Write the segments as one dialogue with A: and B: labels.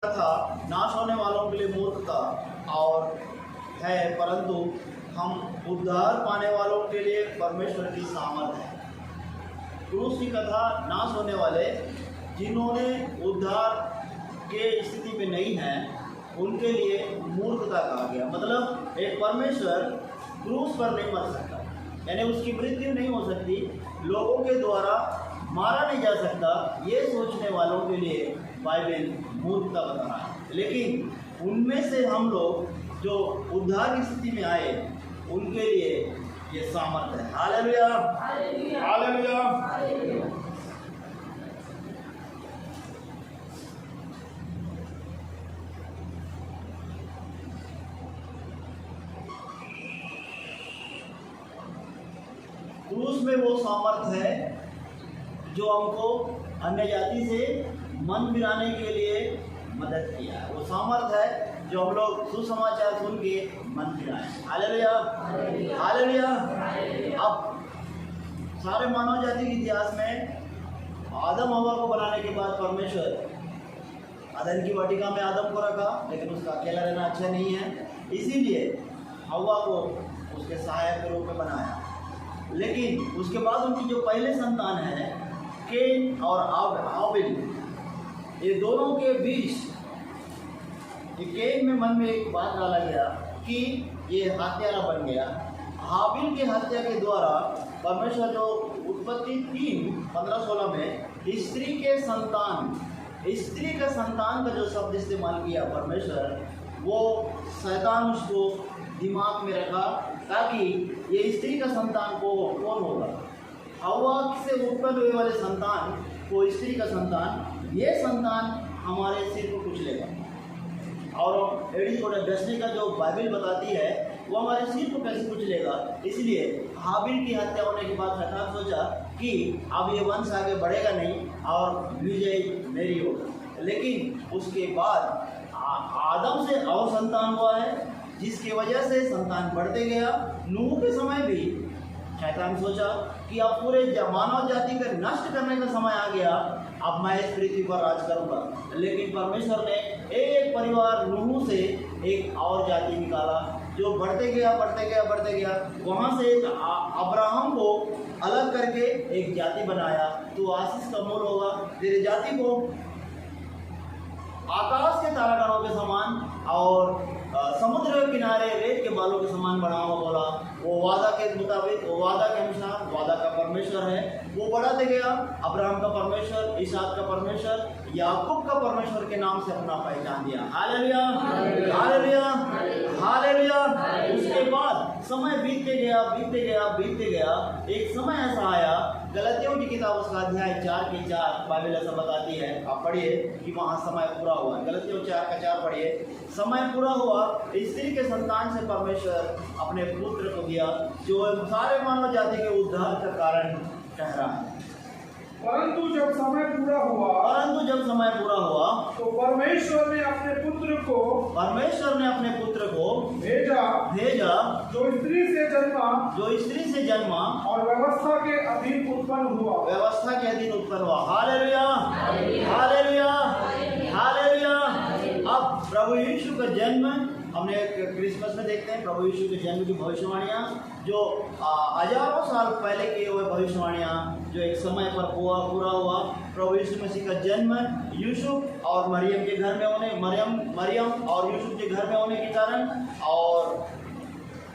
A: था नाश होने वालों के लिए मूर्खता और है, परंतु हम उद्धार पाने वालों के लिए परमेश्वर की सामर्थ है। क्रूस की कथा नाश होने वाले जिन्होंने उद्धार के स्थिति में नहीं है उनके लिए मूर्खता कहा गया। मतलब एक परमेश्वर क्रूस पर नहीं मर सकता, यानी उसकी मृत्यु नहीं हो सकती, लोगों के द्वारा मारा नहीं जा सकता, ये सोचने वालों के लिए बाइबल मूर्खता बता रहा है। लेकिन उनमें से हम लोग जो उद्धार की स्थिति में आए उनके लिए ये सामर्थ है। Hallelujah, hallelujah. क्रूस में वो सामर्थ है जो हमको अन्य जाति से मन फिराने के लिए मदद किया। वो सामर्थ है जो हम लोग सुसमाचार सुन के मन फिराएं। Hallelujah, hallelujah. अब सारे मानव जाति के इतिहास में आदम हवा को बनाने के बाद परमेश्वर अदन की वाटिका में आदम को रखा, लेकिन उसका अकेला रहना अच्छा नहीं है, इसीलिए हवा को उसके सहायक के रूप में बनाया। लेकिन उसके बाद उनकी जो पहले संतान है केन और हाबिल, ये दोनों के बीच केन में मन में एक बात डाला गया कि ये हत्यारा बन गया। हाबिल की हत्या के द्वारा परमेश्वर जो उत्पत्ति 3:15-16 में स्त्री का संतान का जो शब्द इस्तेमाल किया परमेश्वर, वो शैतान उसको दिमाग में रखा ताकि ये स्त्री का संतान को कौन होगा, हवा से उत्पन्न हुए वाले संतान को स्त्री का संतान, ये संतान हमारे सिर को कुछ लेगा। और एडिस और डस्टी का जो बाइबल बताती है वो हमारे सिर को कैसे कुछ लेगा। इसलिए हाबिल की हत्या होने के बाद शैतान सोचा कि अब ये वंश आगे बढ़ेगा नहीं और विजय मेरी होगा। लेकिन उसके बाद आदम से और संतान हुआ है, जिसकी वजह से संतान बढ़ते गया। नूह के समय भी शैतान सोचा कि अब पूरे मानव जाति का नष्ट करने का समय आ गया, अब मैं इस पृथ्वी पर राज करूंगा। लेकिन परमेश्वर ने एक परिवार नूह से एक और जाति निकाला जो बढ़ते गया। वहां से एक अब्राहम को अलग करके एक जाति बनाया। तो आशीष का मूल होगा, तेरे जाति को आकाश के तारागणों के समान और समुद्र के किनारे रेत के बालों के समान बनाओ बोला। वो वादा के मुताबिक, वो वादा के अनुसार, वादा का परमेश्वर है, वो बढ़ाते गया। अब्राहम का परमेश्वर, इसहाक का परमेश्वर, याकूब का परमेश्वर के नाम से अपना पहचान दिया। Hallelujah, hallelujah, hallelujah. उसके बाद समय बीतते गया। एक समय ऐसा आया, गलतियों की किताब उसका अध्याय 4:4 बाइबल ऐसा बताती है, आप पढ़िए कि वहाँ समय पूरा हुआ। गलतियों 4:4 पढ़िए। समय पूरा हुआ, स्त्री के संतान से परमेश्वर अपने पुत्र को दिया जो सारे मानव जाति के उद्धार का कारण ठहरा है।
B: परंतु जब समय पूरा हुआ तो परमेश्वर ने अपने पुत्र को भेजा जो स्त्री से जन्मा और व्यवस्था के अधीन उत्पन्न हुआ। Hallelujah, hallelujah, hallelujah. अब प्रभु यीशु का जन्म हमने क्रिसमस में देखते हैं। प्रभु यीशु के जन्म की भविष्यवाणियाँ जो हजारों साल पहले की हुए भविष्यवाणियाँ जो एक समय पर पूरा हुआ। प्रभु यीशु मसीह का जन्म यूसुफ और मरियम के घर में होने, मरियम और यूसुफ के घर में होने के कारण, और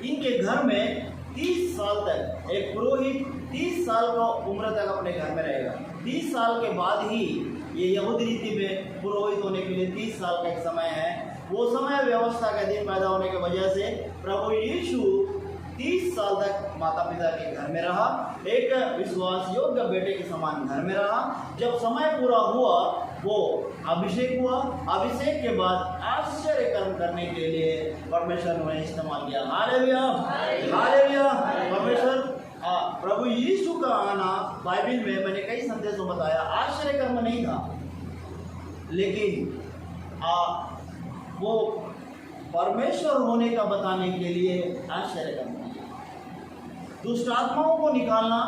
B: इनके घर में 30 साल तक एक पुरोहित 30 साल का उम्र तक अपने घर में रहेगा। 30 साल के बाद ही ये यहूदी रीति में पुरोहित होने के लिए 30 साल का एक समय है। वो समय व्यवस्था के दिन पैदा होने की वजह से प्रभु यीशु 30 साल तक माता पिता के घर में रहा, एक विश्वास योग्य बेटे के समान घर में रहा। जब समय पूरा हुआ वो अभिषेक हुआ। अभिषेक के बाद आश्चर्य कर्म करने के लिए परमेश्वर ने इस्तेमाल किया। Hallelujah, hallelujah. परमेश्वर प्रभु यीशु का आना बाइबल में मैंने कई संदेशों बताया, आश्चर्य कर्म नहीं था, लेकिन वो परमेश्वर होने का बताने के लिए आश्चर्य कर्म। दुष्ट आत्माओं को निकालना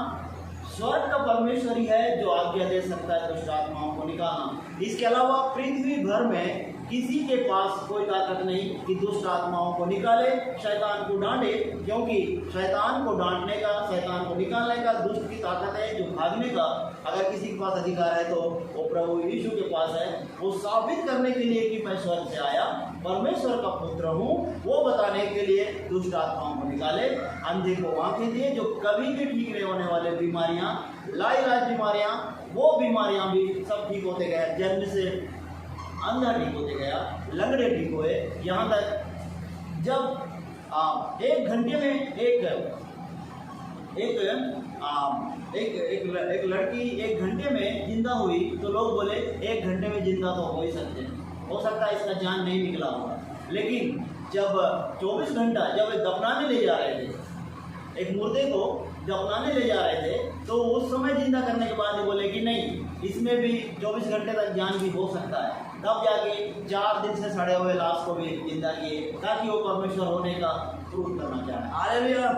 B: स्वर्ग का परमेश्वर ही है जो आज्ञा दे सकता है दुष्ट आत्माओं को निकालना। इसके अलावा पृथ्वी भर में
A: किसी के पास कोई ताकत नहीं कि दुष्ट आत्माओं को निकाले, शैतान को डांटे, क्योंकि शैतान को डांटने का, शैतान को निकालने का दुष्ट की ताकत है। जो भागने का अगर किसी के पास अधिकार है तो वो प्रभु यीशु के पास है। वो साबित करने के लिए कि मैं स्वर्ग से आया, परमेश्वर का पुत्र हूँ, वो बताने के लिए दुष्ट आत्माओं को निकाले, अंधे को आंखें दिए, जो कभी भी ठीक नहीं होने वाले बीमारियाँ, लाइलाज बीमारियाँ, वो बीमारियाँ भी सब ठीक होते गए। जन्म से अंधा ठीक होते गया, लंगड़े ठीक हुए, यहाँ तक जब एक घंटे में एक लड़की 1 घंटे में जिंदा हुई तो लोग बोले 1 घंटे में जिंदा तो हो ही सकते हैं, हो सकता है इसका जान नहीं निकला होगा। लेकिन जब 24 घंटा जब दफनाने ले जा रहे थे, एक मुर्दे को दफनाने ले जा रहे थे, तो उस समय जिंदा करने के बाद बोले कि नहीं, इसमें भी 24 घंटे तक जान भी हो सकता है। तब जाके 4 दिन से सड़े हुए लाश को भी जिंदा किए, ताकि वो परमेश्वर होने का प्रूफ करना चाहे। Hallelujah,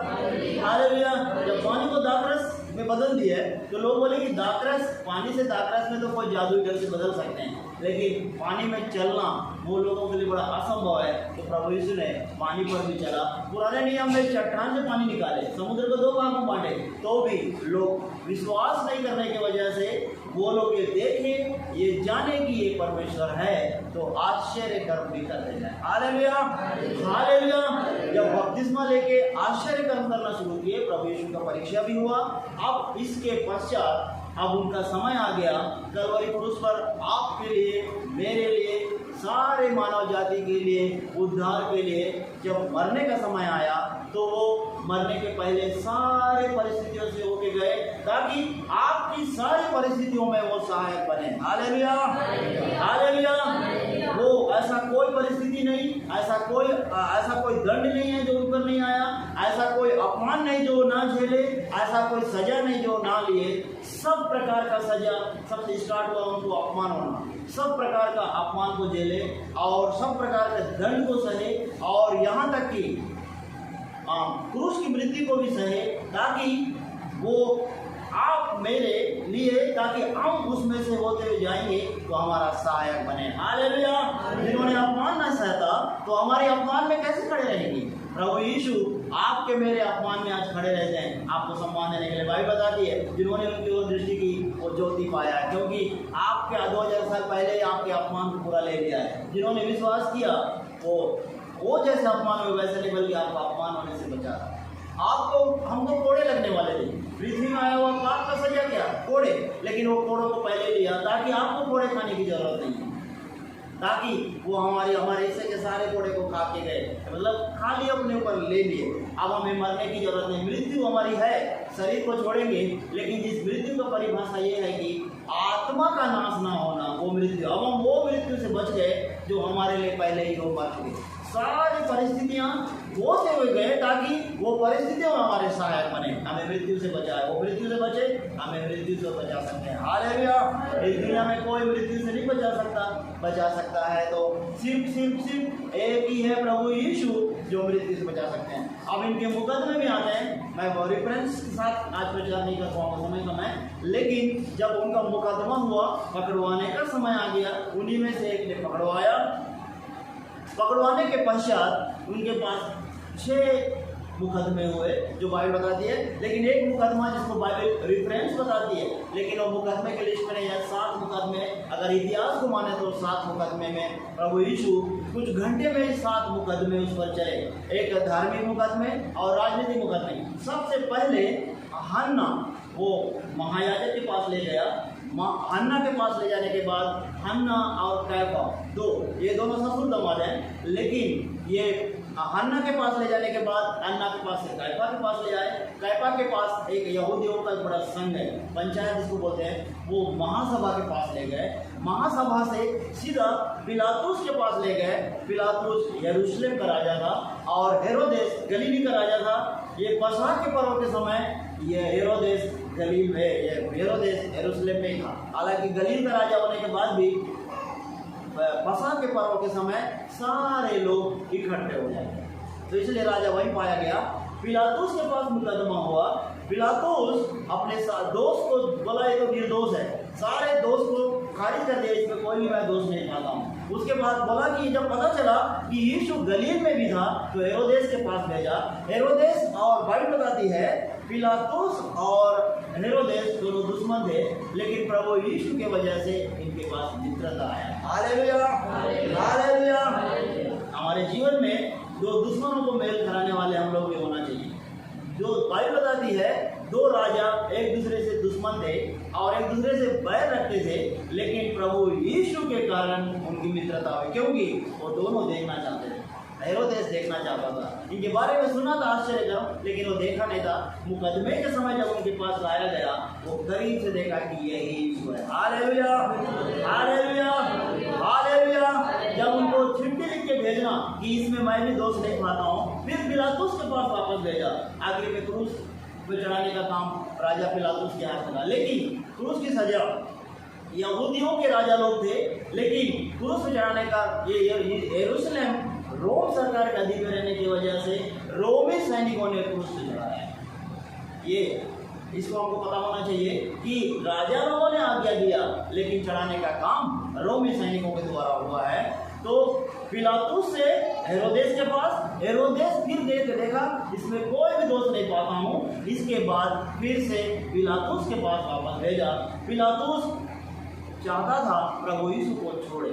A: hallelujah. जब पानी को दाखरस में बदल दिया तो लोग बोले कि दाखरस, पानी से दाखरस में तो कोई जादुई ढंग से बदल सकते हैं, लेकिन पानी में चलना वो लोगों के लिए बड़ा असंभव है। तो प्रभु यीशु ने पानी पर भी चला। पुराने नियम में चट्टान से पानी निकाले, समुद्र को 2 भाग में बांटे, तो भी लोग विश्वास नहीं करने की वजह से वो लोग ये देखें, ये जाने कि ये परमेश्वर है, तो आश्चर्य कर्म भी करते जाए। Hallelujah, hallelujah. जब बपतिस्मा लेके आश्चर्य कर्म करना शुरू किए, प्रभु यीशु का परीक्षा भी हुआ। अब इसके पश्चात अब उनका समय आ गया, कलवरी क्रूस पर आपके लिए, मेरे लिए, सारे मानव जाति के लिए, उद्धार के लिए जब मरने का समय आया, तो वो मरने के पहले सारे परिस्थितियों से होके गए, ताकि आपकी सारी परिस्थितियों में वो सहायक बने। Hallelujah, hallelujah. वो ऐसा कोई परिस्थिति नहीं, ऐसा कोई दंड नहीं है जो उन पर नहीं आया, ऐसा कोई अपमान नहीं जो ना झेले, ऐसा कोई सजा नहीं जो ना लिए। सब प्रकार का सजा, सबसे स्टार्ट हुआ उनको अपमान होना, सब प्रकार का अपमान को झेले और सब प्रकार के दंड को सहे, और यहाँ तक कि क्रूस की मृत्यु को भी सहे, ताकि वो आप मेरे लिए, ताकि हम उसमें से होते हुए जाएंगे तो हमारा सहायक बने। हालेलुया। जिन्होंने अपमान न सहता तो हमारे अपमान में कैसे खड़े रहेंगे? प्रभु यीशु आपके मेरे अपमान में आज खड़े रहते हैं, आपको सम्मान देने के लिए। बाइबल बताती है, जिन्होंने उनकी ओर दृष्टि की वो ज्योति पाया है, क्योंकि आपके 2000 साल पहले ही आपके अपमान को पूरा ले लिया है। जिन्होंने विश्वास किया वो जैसे अपमान हुए वैसे नहीं, बल्कि आपका अपमान होने से बचा। आपको हमको कोड़े लगने वाले थे, पृथ्वी में आया हुआ पाप का सजा क्या? कोड़े। लेकिन वो कोड़ों को पहले लिया, ताकि आपको कोड़े खाने की जरूरत नहीं है, ताकि वो हमारे हिस्से के सारे कोड़े को खा के गए, मतलब खा लिए, अपने ऊपर ले लिए। अब हमें मरने की जरूरत नहीं। मृत्यु हमारी है, शरीर को छोड़ेंगे, लेकिन जिस मृत्यु का परिभाषा ये है कि आत्मा का नाश ना होना, वो मृत्यु। अब हम वो मृत्यु से बच गए जो हमारे लिए पहले ही हो मर चुके। सारी परिस्थितियां होते हुए गए, ताकि वो परिस्थितियों में हमारे सहायक बने, हमें मृत्यु से बचाए। वो मृत्यु से बचे, हमें मृत्यु से बचा सकते हैं। हालेलुया। इस दुनिया में कोई मृत्यु से नहीं बचा सकता है तो सिर्फ एक ही है, प्रभु यीशु, जो मृत्यु से बचा सकते हैं। अब इनके मुकदमे में आते हैं। मैं वो रेफरेंस के साथ आज प्रचार नहीं कर पाऊंगा समय, लेकिन जब उनका मुकदमा हुआ, पकड़वाने का समय आ गया, उन्हीं में से एक ने पकड़वाया। पकड़वाने के पश्चात उनके पास 6 मुकदमे हुए, जो बाइबल बताती है, लेकिन एक मुकदमा जिसको बाइबल रेफरेंस बताती है, लेकिन वो मुकदमे के लिस्ट में नहीं है। 7 मुकदमे, अगर इतिहास को माने तो 7 मुकदमे में प्रभु यीशु कुछ घंटे में 7 मुकदमे उस पर चले। एक धार्मिक मुकदमे और राजनीतिक मुकदमे। सबसे पहले हन्ना वो महायाजक के पास ले गया। हन्ना के पास ले जाने के बाद हन्ना और कैफा ये दोनों ससुर दामाद हैं, लेकिन ये हन्ना के पास ले जाने के बाद हन्ना के पास से कैफा के पास ले जाए। कैफा के पास एक यहूदियों का एक बड़ा संघ है, पंचायत जिसको बोलते हैं, वो महासभा के पास ले गए। महासभा से सीधा पिलातुस के पास ले गए। पिलातुस यरूशलेम का राजा था और हेरोदेस गलीली का राजा था। ये पसहा के पर्व के समय ये हेरोदेस गलील में, हेरोदेस यरूशलेम में था। हालांकि गलील का राजा होने के बाद भी पसहा के पर्व के समय सारे लोग इकट्ठे हो जाएंगे, तो इसलिए राजा वहीं पाया गया। पिलातुस के पास मुकदमा हुआ। पिलातुस अपने दोस्त को बोला ये तो निर्दोष है, सारे दोस्त को खारिज कर दिया, इसमें कोई भी मैं दोष नहीं पाता हूँ। उसके बाद बोला कि जब पता चला कि यीशु गलील में भी था तो हेरोदेस के पास भेजा। हेरोदेस और बाइबल बताती है पिलातुस और हेरोदेस दोनों दुश्मन थे, लेकिन प्रभु यीशु के वजह से इनके पास मित्रता आया। Hallelujah, hallelujah. हमारे जीवन में दो दुश्मनों को मेल कराने वाले हम लोग भी होना चाहिए। जो बाइबल बताती है दो राजा एक दूसरे से दुश्मन थे और एक दूसरे से बैर रखते थे, लेकिन प्रभु यीशु के कारण उनकी मित्रता हुई, क्योंकि वो दोनों देखना चाहते थे। हेरोदेस देखना चाहता था, इनके बारे में सुना था आश्चर्यजनक, लेकिन वो देखा नहीं था। मुकदमे के समय जब उनके पास लाया गया वो करीब से देखा कि यही यीशु है। Hallelujah, hallelujah, hallelujah. जब उनको चिट्ठी लिख के भेजना कि इसमें मैं भी दोष नहीं पाता हूँ, फिर पिलातुस के पास वापस भेजा। आखिर में क्रूस पे चढ़ाने का काम राजा पिलातुस के हाथ में था, लेकिन क्रूस की सजा यहूदियों के राजा लोग थे, लेकिन क्रूस पे चढ़ाने का ये यरूशलेम रोम सरकार के अधीन में रहने की वजह से रोमी सैनिकों ने क्रूस पे चढ़ाया। ये इसको हमको पता होना चाहिए कि राजा लोगों ने आज्ञा दिया, लेकिन चढ़ाने का काम रोमी सैनिकों के द्वारा हुआ है। तो पिलातुस से हेरोदेस के पास, हेरोदेस फिर देखा इसमें कोई भी दोष नहीं पाता हूँ, इसके बाद फिर से पिलातुस के पास वापस भेजा। पिलातुस चाहता था प्रभु यीशु को छोड़े,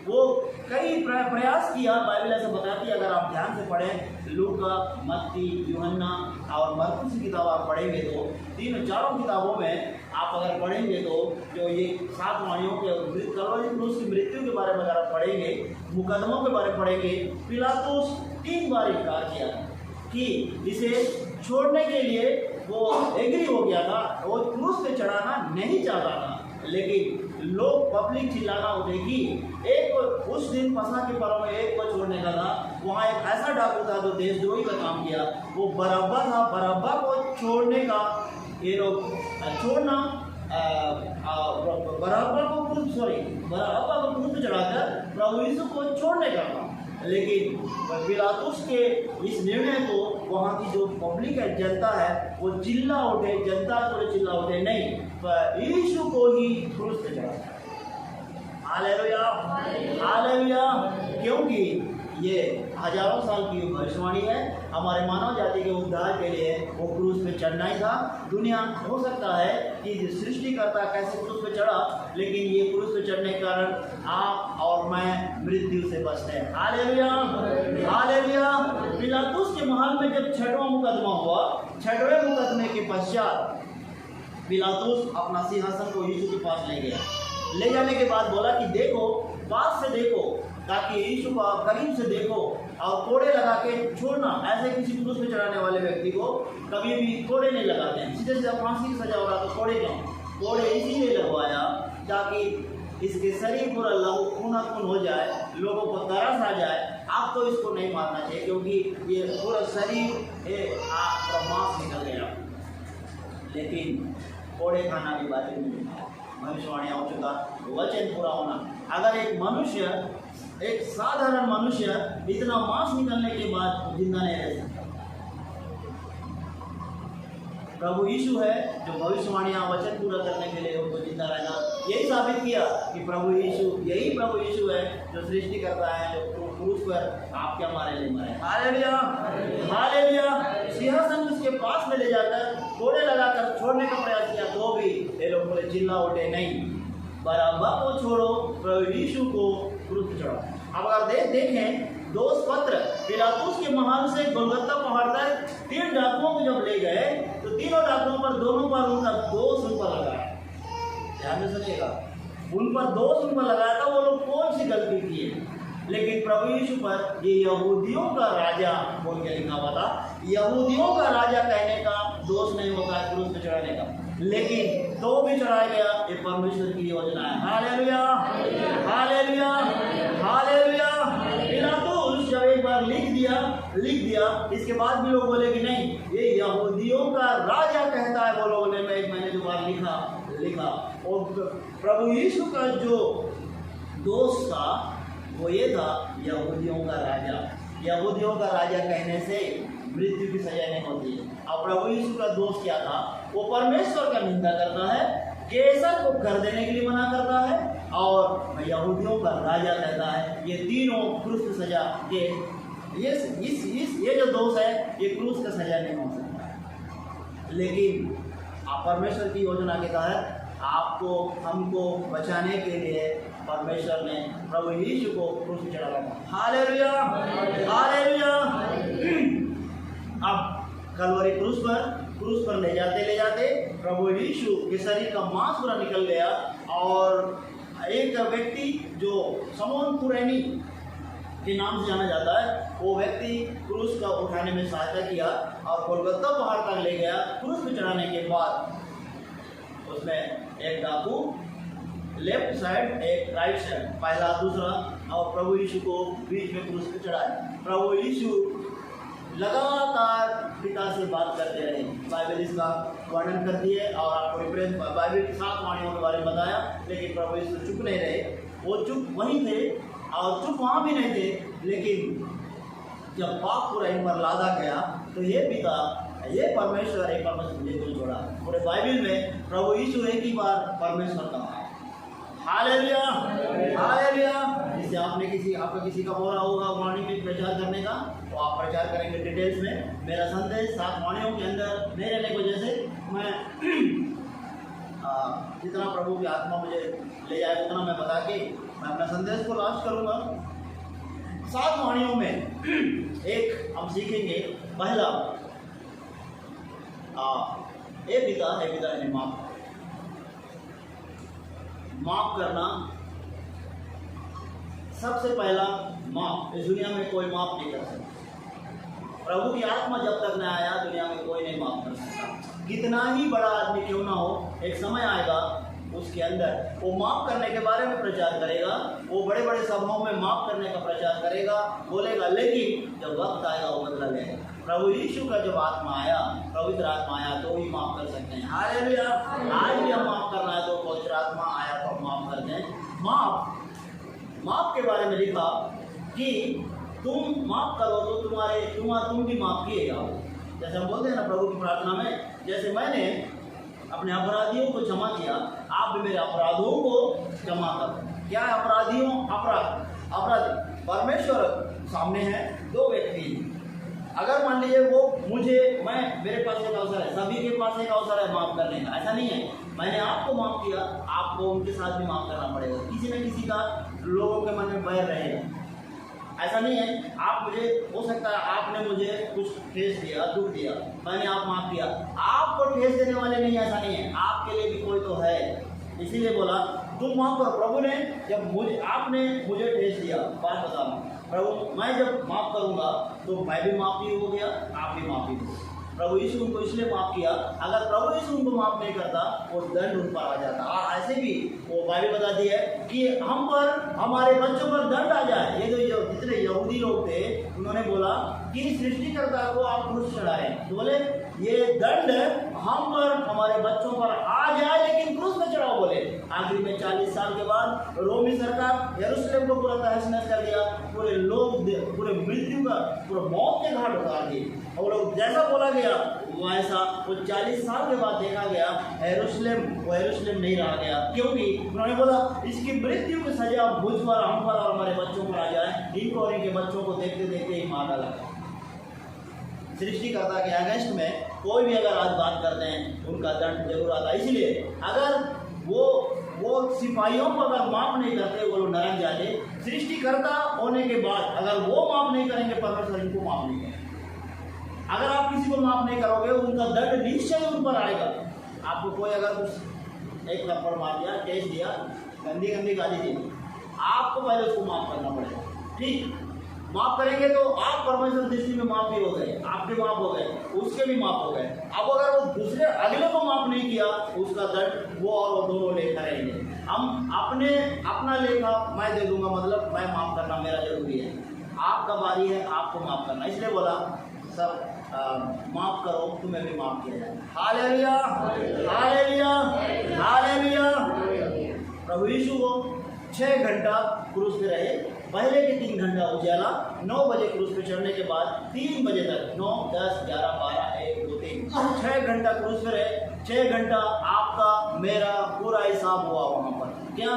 A: वो कई प्रयास किया। बाइबल ऐसे बताती है, अगर आप ध्यान से पढ़ें लूका, मत्ती, यूहन्ना और मरकुस की किताब आप पढ़ेंगे तो तीनों चारों किताबों में आप अगर पढ़ेंगे तो जो ये 7 वाणियों के कलवरी क्रूस की मृत्यु के बारे में अगर आप पढ़ेंगे, मुकदमों के बारे में पढ़ेंगे, पिलातुस 3 बार इनकार किया कि इसे छोड़ने के लिए वो एग्री हो गया था, वो क्रूस पे चढ़ाना नहीं चाहता था, लेकिन लोग पब्लिक चिल्लाना उठे कि एक उस दिन पसा के पर्व में एक को छोड़ने का था। वहाँ एक ऐसा डाकू था जो देशद्रोही का काम किया, वो बराब्बा था। बराब्बा को छोड़ने का ये लोग छोड़ना बराब्बा को क्रूस पे चढ़ाकर प्रभु यीशु को छोड़ने का था, लेकिन पिलातुस के इस निर्णय को वहाँ की जो पब्लिक है, जनता है, वो चिल्ला उठे, जनता को चिल्ला उठे, नहीं यीशु को ही क्रूस पे चढ़ाया। Hallelujah, hallelujah. क्योंकि ये हजारों साल की भविष्यवाणी है, हमारे मानव जाति के उद्धार के लिए वो क्रूस पे चढ़ना ही था। दुनिया हो सकता है कि सृष्टिकर्ता कैसे क्रूस पे चढ़ा, लेकिन ये क्रूस पे चढ़ने के कारण आप और मैं मृत्यु से बचते हैं। Hallelujah, hallelujah. पिलातुस के महल में जब 6वां मुकदमा हुआ, 6वें मुकदमे के पश्चात पिलातुस अपना सिंहासन को यीशु के पास ले गया। ले जाने के बाद बोला कि देखो, पास से देखो, ताकि यीशु को आप करीब से देखो और कोड़े लगा के छोड़ना। ऐसे किसी क्रूस पे चढ़ाने वाले व्यक्ति को कभी भी कोड़े नहीं लगाते हैं, सीधे सीधा फांसी की सजा हो रहा तो कोड़े क्यों? कोड़े इसीलिए लगवाया ताकि इसके शरीर पूरा खून हो जाए, लोगों को तरस आ जाए। आप तो इसको नहीं मारना चाहिए क्योंकि ये पूरा शरीर मांस निकल गया, लेकिन कोड़े खाना की बात नहीं। भविष्यवाणियाँ हो चुका, वचन पूरा होना। अगर एक मनुष्य, एक साधारण मनुष्य इतना मांस निकलने के बाद जिंदा नहीं रह सकता, प्रभु यीशु है जो भविष्यवाणियाँ वचन पूरा करने के लिए उनको जिंदा रहना, यही साबित किया कि यही प्रभु यीशु है जो सृष्टि करता है, जो क्रूस पर आपके हमारे लिए मरे। Hallelujah, hallelujah. सिंहासन उसके पास में ले जाकर कोड़े लगाकर छोड़ने का प्रयास किया तो भी ये लोग बोले, चिल्ला उठे, नहीं, बराब्बा को छोड़ो, प्रभु यीशु को क्रूस पर चढ़ाओ। अब अगर देखें दोष पत्र, पिलातुस के महल से गोलगत्ता पहाड़ तक 3 डाकुओं को जब ले गए तो तीनों डाकुओं पर दोनों पर उनका दोष उन पर लगाया। ध्यान में सुनिएगा, उन पर दोष उन पर लगाया था, वो लोग कौन सी गलती किए, लेकिन प्रभु यीशु पर ये यहूदियों का राजा बोल के लिखा हुआ था। यहूदियों का राजा कहने का दोष नहीं होता है क्रूस पे चढ़ाने का, लेकिन तो भी चढ़ाया गया। ये परमेश्वर की योजना है। Hallelujah, hallelujah, hallelujah. पिलातुस जब एक बार लिख दिया, इसके बाद भी लोग बोले कि नहीं, ये यहूदियों का राजा कहता है। वो लोगों ने मैंने जो बार लिखा और प्रभु यीशु का जो दोष था वो ये था, यहूदियों का राजा। यहूदियों का राजा कहने से मृत्यु की सजा नहीं होती है। अब प्रभु यीशु का दोष क्या था? वो परमेश्वर का निंदा करता है, कैसर को कर देने के लिए मना करता है, और यहूदियों का राजा कहता है। ये तीनों क्रूस की सजा के ये जो दोष है ये क्रूस का सजा नहीं हो सकता। लेकिन परमेश्वर की योजना के तहत आपको हमको बचाने के लिए परमेश्वर ने प्रभु यीशु को क्रूस पर चढ़ाया। Hallelujah, hallelujah. अब कलवरी क्रूस पर ले जाते प्रभु यीशु के शरीर का मांस पूरा निकल गया और एक व्यक्ति जो शमौन कुरैनी के नाम से जाना जाता है, वो व्यक्ति क्रूस का उठाने में सहायता किया और गोलगत्ता पहाड़ तक ले गया। क्रूस पर चढ़ाने के बाद उसमें एक डाकू लेफ्ट साइड एक राइट साइड, पहला दूसरा, और प्रभु यीशु को बीच में क्रूस पर चढ़ाया। प्रभु यीशु लगातार पिता से बात करते रहे। बाइबल इसका वर्णन करती है और आपको रिफरेंस बाइबल 7 वाणियों के बारे में बताया। लेकिन प्रभु यीशु चुप नहीं रहे, वो चुप वहीं थे और चुप वहाँ भी नहीं थे। लेकिन जब पाप पूरा इन पर लादा गया तो ये पिता ये परमेश्वर एक परमेश्वर मुझे नहीं छोड़ा। पूरे बाइबल में प्रभु यीशु एक ही बार परमेश्वर कहा है। Hallelujah, hallelujah. जिससे आपका किसी का बोला होगा वाणी में प्रचार करने का, तो आप प्रचार करेंगे डिटेल्स में। मेरा संदेश 7 वाणियों के अंदर नहीं रहने की वजह से मैं जितना प्रभु की आत्मा मुझे ले जाए उतना मैं बता के मैं अपना संदेश को लास्ट करूँगा। 7 वाणियों में एक हम सीखेंगे। पहला हे पिता ने माफ करना। सबसे पहला माफ। इस दुनिया में कोई माफ नहीं कर सकता। प्रभु की आत्मा जब तक न आया दुनिया में कोई नहीं माफ कर सकता। कितना ही बड़ा आदमी क्यों ना हो, एक समय आएगा उसके अंदर वो माफ करने के बारे में प्रचार करेगा। वो बड़े बड़े सभाओं में माफ करने का प्रचार करेगा, बोलेगा। लेकिन जब वक्त आएगा वो बदला लेगा। प्रभु यीशु का जब आत्मा आया, पवित्र आत्मा आया तो ही माफ कर सकते हैं। हालेलुया। आज भी हम माफ करना है तो पवित्र आत्मा आया तो हम माफ करते हैं। माफ के बारे में लिखा कि तुम माफ करो तो तुम भी माफ किए जाओ। जैसे हम बोलते हैं ना प्रभु की प्रार्थना में, जैसे मैंने अपने अपराधियों को क्षमा किया, आप भी मेरे अपराधों को क्षमा करो। क्या अपराधी परमेश्वर सामने है, 2 व्यक्ति। अगर मान लीजिए मेरे पास एक अवसर है, सभी के पास एक अवसर है माफ करने का, ऐसा नहीं है। मैंने आपको माफ किया, आपको उनके साथ भी माफ करना पड़ेगा। किसी न किसी का लोगों के मन में बैर रहेगा, ऐसा नहीं है। आप मुझे हो सकता है आपने मुझे कुछ ठेस दिया, दुख दिया, मैंने आप माफ किया। आपको ठेस देने वाले नहीं, ऐसा नहीं है। आपके लिए भी कोई तो है, इसीलिए बोला तुम माफ करो। प्रभु ने जब आपने मुझे ठेस दिया, बात बता रहा हूँ प्रभु, मैं जब माफ करूंगा तो मैं भी माफी हो गया, आप भी माफी हो। प्रभु यीशु उनको इसलिए माफ किया। अगर प्रभु यीशु उनको माफ नहीं करता वो दंड उन पर आ जाता। और ऐसे भी वो बाइबल बताती है कि हम पर, हमारे बच्चों पर दंड आ जाए। ये जो जितने यहूदी लोग थे उन्होंने बोला कि सृष्टिकर्ता को आप क्रूस चढ़ाए, तो बोले ये दंड हम पर, हमारे बच्चों पर आ जाए, लेकिन क्रूस में चढ़ाओ बोले। आखिर में 40 साल के बाद रोमी सरकार यरूशलेम को पूरा तहस-नहस कर दिया। पूरे मृत्यु का, पूरा मौत के घाट उतार दिए। और लोग जैसा बोला गया वैसा वो 40 साल के बाद देखा गया यरूशलेम नहीं रहा गया, क्योंकि उन्होंने बोला इसकी मृत्यु की सजा मुझ पर, हम पर और हमारे बच्चों पर आ जाए। इनको और इनके बच्चों को देखते देखते ही मार डाला। सृष्टिकर्ता के अगेंस्ट में कोई भी अगर आज बात करते हैं उनका दंड जरूर आता है। इसलिए अगर वो सिपाहियों को अगर माफ नहीं करते वो लोग नरक जाते। सृष्टिकर्ता होने के बाद अगर वो माफ नहीं करेंगे, परमेश्वर इनको माफ नहीं करेंगे। अगर आप किसी को माफ नहीं करोगे उनका दंड निश्चय उन पर आएगा। आपको कोई अगर कुछ एक थप्पड़ मार दिया, टेस दिया, गंदी गाली दी, आपको पहले उसको माफ करना पड़ेगा। ठीक, माफ करेंगे तो आप परमेश्वर दृष्टि में माफ भी हो गए, आपके माफ हो गए, उसके भी माफ हो गए। अब अगर वो दूसरे अगले को माफ नहीं किया, उसका दंड वो और वो दोनों लेखा रहेंगे। हम अपना लेखा मैं दे दूंगा, मतलब मैं माफ करना मेरा जरूरी है। आपका बारी है आपको माफ करना। इसलिए बोला सब माफ करो, तुम्हें भी माफ किया जाए। Hallelujah, hallelujah, hallelujah. प्रभु यीशु को 6 घंटा क्रूस पे रहे। पहले के 3 घंटा उजाला, 9 बजे क्रूस पे चढ़ने के बाद 3 बजे तक, 9, 10, 11, 12, 1, 2, 3, 6 घंटा क्रूस पे रहे। 6 घंटा आपका मेरा पूरा हिसाब हुआ वहाँ पर। क्या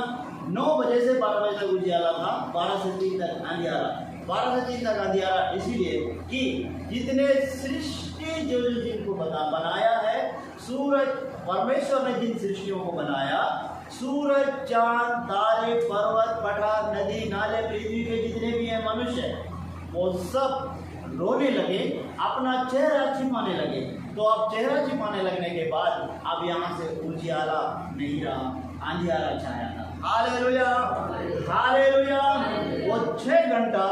A: 9 बजे से 12 बजे तक उजियाला था, 12 से 3 तक अंधियारा। 12 से 3 तक अंधियारा इसीलिए कि जितने सृष्टि जो जिनको बनाया है, सूरज, परमेश्वर ने जिन सृष्टियों को बनाया, सूरज, चांद, तारे, पर्वत, पठार, नदी, नाले, पृथ्वी के जितने भी हैं मनुष्य, वो सब रोने लगे, अपना चेहरा छिपाने लगे। तो अब चेहरा छिपाने लगने के बाद अब यहाँ से उजियाला नहीं रहा, अंधियारा छाया था। Hallelujah, hallelujah. वो 6 घंटा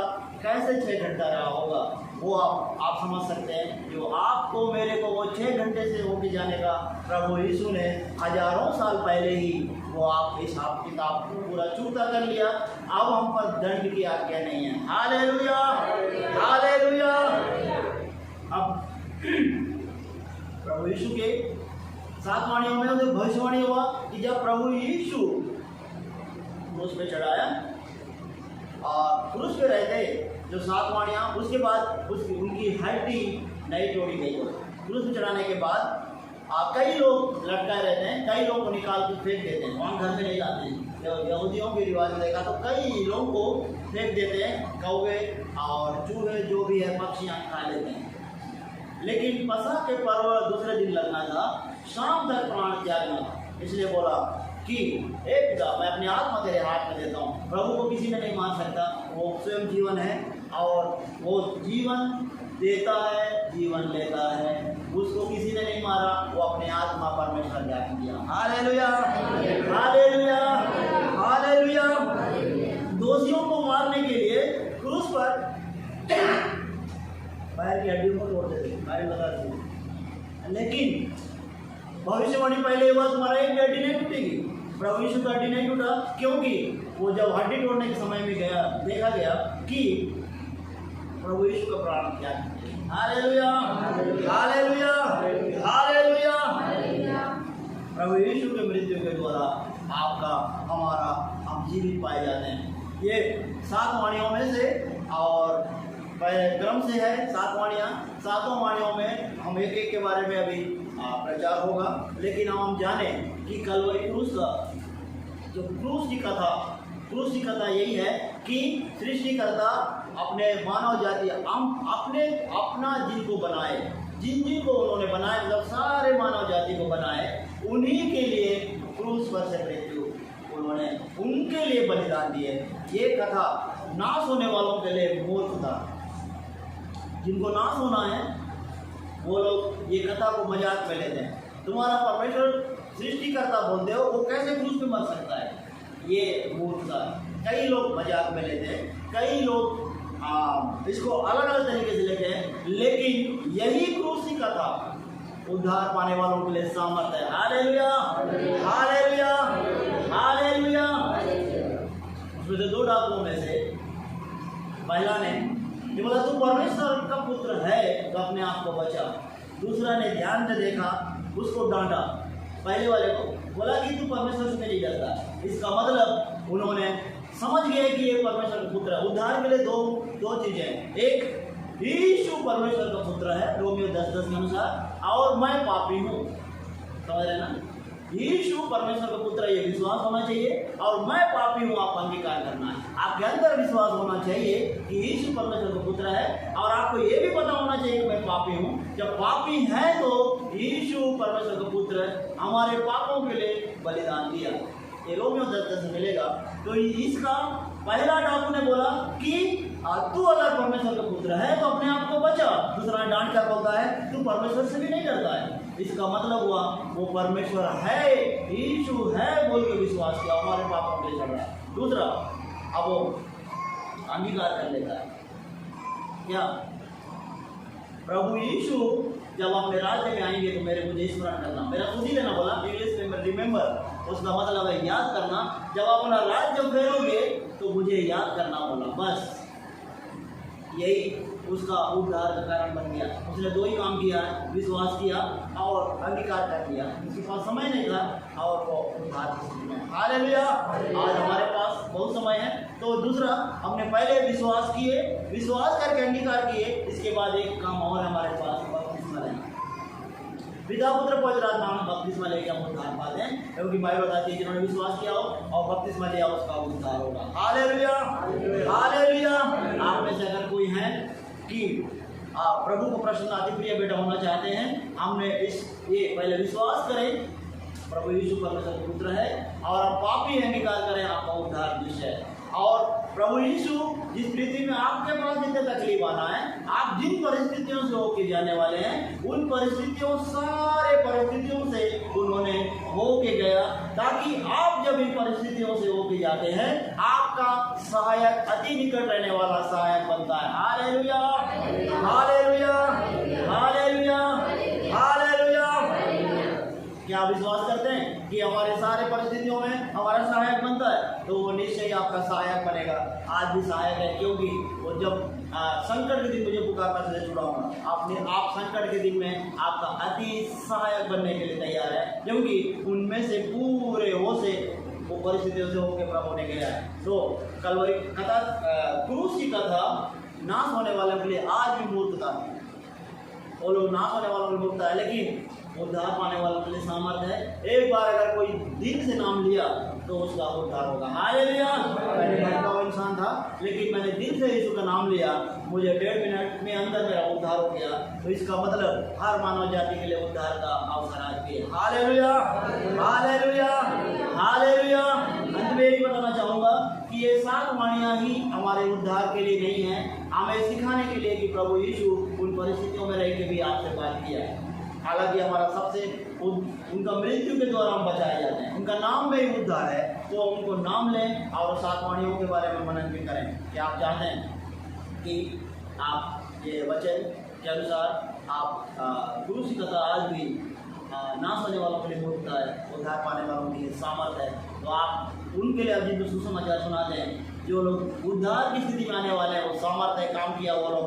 A: कैसे 6 घंटा रहा होगा वो आप समझ सकते हैं। जो आपको मेरे को वो 6 घंटे से होके जाने का प्रभु यीशु ने हजारों साल पहले ही वो आप हिसाब किताब को पूरा चूका कर लिया। अब हम पर दंड की आज्ञा नहीं है। Hallelujah, hallelujah. अब प्रभु यीशु के 7 वाणियों में उसे भविष्यवाणी हुआ कि जब प्रभु यीशु क्रूस पे चढ़ाया और क्रूस पे रहते जो 7 वाणियाँ, उसके बाद उनकी हड्डी नहीं तोड़ी गई। क्रूस पे चढ़ाने के बाद कई लोग लटकाए रहते हैं, कई लोग को निकाल के फेंक देते हैं, वहाँ घर में नहीं लाते हैं। यहूदियों के रिवाज में देखा तो कई लोगों को फेंक देते हैं, कौवे और चूहे जो भी है पक्षियाँ खा लेते हैं। लेकिन पसख के पर्व दूसरे दिन लगना था, शाम तक प्राण त्यागना था। इसलिए बोला कि एक पिता, मैं अपनी आत्मा तेरे हाथ में देता हूँ। प्रभु को किसी ने नहीं मार सकता, वो स्वयं जीवन है और वो जीवन देता है, जीवन लेता है। उसको किसी ने नहीं मारा, वो अपने आत्मा परमेश्वर ने दिया। Hallelujah, hallelujah, hallelujah. दोषियों को मारने के लिए क्रूस पर पैर की हड्डियों को तोड़ देते, मैं बता दूँ। लेकिन भविष्यवाणी पहले हुआ तुम्हारा एक हड्डी नहीं टूटेगी। प्रभु यीशु का हड्डी नहीं टूटा, क्योंकि वो जब हड्डी तोड़ने के समय में गया, देखा गया कि प्रभु यीशु का प्राण त्याग। Hallelujah, hallelujah, hallelujah. प्रभु यीशु के मृत्यु के द्वारा आपका, हमारा, हम जीवित पाए जाते हैं। ये 7 वाणियों में से और क्रम से है 7 वाणियाँ। 7 वाणियों में हम एक एक के बारे में अभी प्रचार होगा, लेकिन हम जाने कि कलवरी क्रूस का जो क्रूस की कथा यही है कि सृष्टिकर्ता अपने मानव जाति अपना जिनको बनाए, जिनको उन्होंने बनाए, मतलब सारे मानव जाति को बनाए, उन्हीं के लिए क्रूस पर से मृत्यु उन्होंने उनके लिए बलिदान दिए। ये कथा नाश होने वालों के लिए मूर्ख था। जिनको नाश होना है वो लोग ये कथा को मजाक में लेते हैं। तुम्हारा परमेश्वर सृष्टिकर्ता बोलते हो, वो कैसे क्रूस पे मर सकता है? ये मूर्खता कई लोग मजाक में लेते हैं, कई लोग इसको अलग अलग तरीके से लेते हैं, लेकिन यही क्रूस की कथा उद्धार पाने वालों के लिए सामर्थ्य है। Hallelujah, hallelujah, hallelujah. उसमें से 2 डाकुओं में से पहला ने ये बोला तू परमेश्वर का पुत्र है तो अपने आप को बचा। दूसरा ने ध्यान से देखा, उसको डांटा। पहले वाले को बोला कि तू परमेश्वर से नहीं डरता। इसका मतलब उन्होंने समझ गए कि ये परमेश्वर का पुत्र है। उद्धार के लिए दो चीजें, एक यीशु परमेश्वर का पुत्र है रोमियो 10:10 के अनुसार, और मैं पापी हूँ। समझ रहे ना? यीशु परमेश्वर का पुत्र, ये विश्वास होना चाहिए, और मैं पापी हूँ आप अंगीकार करना है। आपके अंदर विश्वास होना चाहिए कि यीशु परमेश्वर का पुत्र है, और आपको ये भी पता होना चाहिए कि मैं पापी हूँ। जब पापी है तो यीशु परमेश्वर का पुत्र हमारे पापों के लिए बलिदान दिया। ये रोमियो 10:10 से मिलेगा। तो इसका पहला डाकू ने बोला कि तू अगर परमेश्वर का पुत्र है तो अपने आप को बचा। दूसरा डांट क्या बोलता है? तू परमेश्वर से भी नहीं डरता है। इसका मतलब हुआ वो परमेश्वर है, यीशु है बोल के विश्वास किया, हमारे पापों के लिए चढ़ रहा है। दूसरा, अब वो अंगीकार कर लेता है क्या? प्रभु यीशु जब अपने राज्य में आएंगे तो मुझे स्मरण करना। मेरा खुद ही लेना बोला, इंग्लिश में रिमेंबर, उसका मतलब है याद करना। जब अपना राज्य फेरोगे तो मुझे याद करना बोला। बस यही उसका उद्धार का कारण बन गया। उसने 2 ही काम किया, विश्वास किया और अंगीकार कर लिया। उसके पास समय नहीं था और वो उद्धार में। हालेलुया। आज हमारे पास बहुत समय है। तो दूसरा, हमने पहले विश्वास किए, विश्वास करके अंगीकार किए। इसके बाद एक काम और हमारे पास, बपतिस्मा लेना। पिता पुत्र पवित्र आत्मा में बपतिस्मा लेके हम उद्धार पाते हैं, क्योंकि बाइबल बताती है जिन्होंने विश्वास किया हो और बपतिस्मा लिया उसका उद्धार होगा। Hallelujah, hallelujah. आप में से अगर कोई है कि प्रभु को प्रसन्न अति प्रिय बेटा होना चाहते हैं, हमने ये पहले विश्वास करें प्रभु यीशु परमेश्वर का पुत्र है और आप पापी अंगीकार करें, आपका उद्धार निश्चय है। और प्रभु यीशु जिस पृथ्वी में आपके पास जितने तकलीफ आना है, आप जिन परिस्थितियों से होके जाने वाले हैं, उन परिस्थितियों सारे परिस्थितियों से उन्होंने होके गया, ताकि आप जब इन परिस्थितियों से होके जाते हैं, आपका सहायक अति निकट रहने वाला सहायक बनता है। Hallelujah, hallelujah, hallelujah, hallelujah. क्या आप विश्वास करते हैं कि हमारे सारे परिस्थितियों में हमारा सहायक बनता है? तो वो निश्चय ही आपका सहायक बनेगा। आज भी सहायक है, क्योंकि वो जब संकट के दिन मुझे पुकारना से छुड़ाऊंगा, आप संकट के दिन में आपका अति सहायक बनने के लिए तैयार है, क्योंकि उनमें से पूरे वो से वो परिस्थितियों से होकर प्रभु ने गया है। तो कलवरी कथा, क्रूस की कथा नाश होने वालों के लिए आज भी मूर्खता है। वो लोग नाश होने वालों को मूर्खता है, लेकिन उद्धार पाने वालों के लिए सामर्थ्य है। एक बार अगर कोई दिल से नाम लिया तो उसका उद्धार होगा। हालेलुया। मैंने भटका हुआ इंसान था, लेकिन मैंने दिल से यीशु का नाम लिया, मुझे 1.5 मिनट में अंदर मेरा उद्धार हो गया। तो इसका मतलब हर मानव जाति के लिए उद्धार का अवसर आज भी है। Hallelujah, hallelujah, hallelujah. अंत में यही बताना चाहूँगा कि ये 7 वाणियाँ ही हमारे उद्धार के लिए नहीं है, हमें सिखाने के लिए कि प्रभु यीशु उन परिस्थितियों में रह के भी आपसे बात किया है। हालांकि हमारा सबसे उनका मृत्यु के द्वारा हम बचाए जाते हैं, उनका नाम में ही उद्धार है, तो उनको नाम लें और 7 वाणियों के बारे में मनन भी करें। कि आप चाहते हैं कि आप ये वचन के अनुसार आप क्रूस की कथा आज भी नाश होने वालों के लिए मूर्खता है, उद्धार पाने वालों के लिए सामर्थ है, तो आप उनके लिए अब जिनको सुसमाचार सुनाते हैं, जो लोग उद्धार की स्थिति में आने वाले हैं, वो सामर्थ है, काम किया वो लोग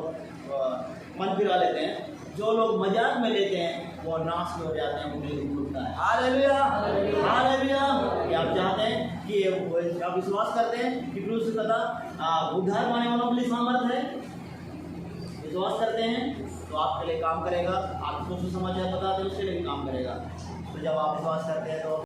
A: मन फिरा लेते हैं, जो लोग मजाक में लेते हैं वो नाश में हो जाते हैं, उनके लिए मूर्खता है। Hallelujah, hallelujah. कि आप चाहते हैं कि आप विश्वास करते हैं कि क्रूस की कथा उद्धार पाने वालों के लिए सामर्थ है, विश्वास करते हैं तो आपके लिए काम करेगा। आप सुसमाचार बताते हैं उसके लिए भी काम करेगा। तो जब आप विश्वास करते हैं तो